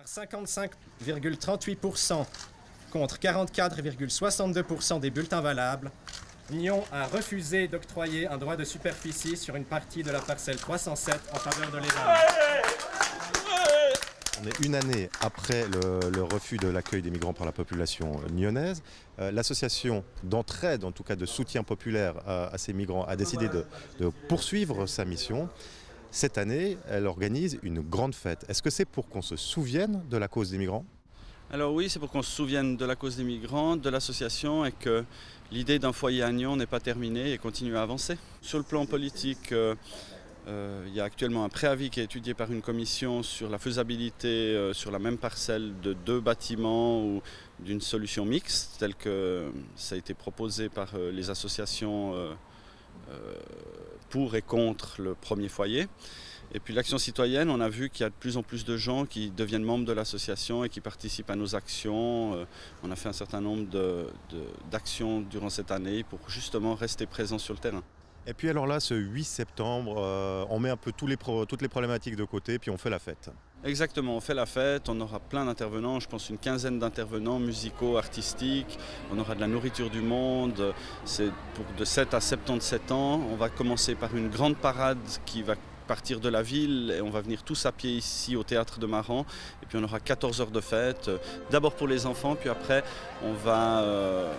Par 55,38% contre 44,62% des bulletins valables, Nyon a refusé d'octroyer un droit de superficie sur une partie de la parcelle 307 en faveur de l'ENAM. On est une année après le refus de l'accueil des migrants par la population nyonnaise. L'association d'entraide, en tout cas de soutien populaire à ces migrants, a décidé de poursuivre sa mission. Cette année, elle organise une grande fête. Est-ce que c'est pour qu'on se souvienne de la cause des migrants ? Alors oui, c'est pour qu'on se souvienne de la cause des migrants, de l'association et que l'idée d'un foyer à Nyon n'est pas terminée et continue à avancer. Sur le plan politique, il y a actuellement un préavis qui est étudié par une commission sur la faisabilité sur la même parcelle de 2 bâtiments ou d'une solution mixte, telle que ça a été proposé par les associations pour et contre le premier foyer. Et puis l'action citoyenne, on a vu qu'il y a de plus en plus de gens qui deviennent membres de l'association et qui participent à nos actions. On a fait un certain nombre d'actions durant cette année pour justement rester présents sur le terrain. Et puis alors là, ce 8 septembre, on met un peu toutes les problématiques de côté, puis on fait la fête. Exactement, on fait la fête, on aura plein d'intervenants, je pense une quinzaine d'intervenants musicaux, artistiques, on aura de la nourriture du monde, c'est pour de 7 à 77 ans. On va commencer par une grande parade qui va partir de la ville et on va venir tous à pied ici au théâtre de Maran et puis on aura 14 heures de fête, d'abord pour les enfants, puis après on va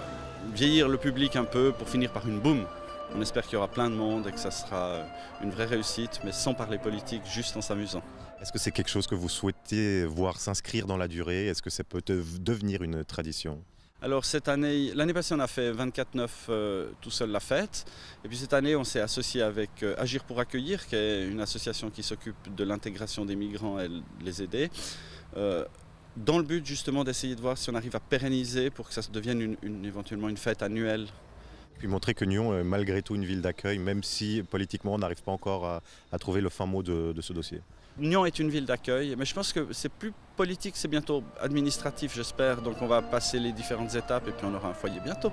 vieillir le public un peu pour finir par une boum. On espère qu'il y aura plein de monde et que ça sera une vraie réussite, mais sans parler politique, juste en s'amusant. Est-ce que c'est quelque chose que vous souhaitez voir s'inscrire dans la durée ? Est-ce que ça peut devenir une tradition ? Alors cette année, l'année passée on a fait 24/9 tout seul la fête. Et puis cette année on s'est associé avec Agir pour accueillir, qui est une association qui s'occupe de l'intégration des migrants et les aider. Dans le but justement d'essayer de voir si on arrive à pérenniser pour que ça devienne éventuellement une fête annuelle. Puis montrer que Nyon est malgré tout une ville d'accueil, même si politiquement on n'arrive pas encore à trouver le fin mot de ce dossier. Nyon est une ville d'accueil, mais je pense que c'est plus politique, c'est bientôt administratif j'espère. Donc on va passer les différentes étapes et puis on aura un foyer bientôt.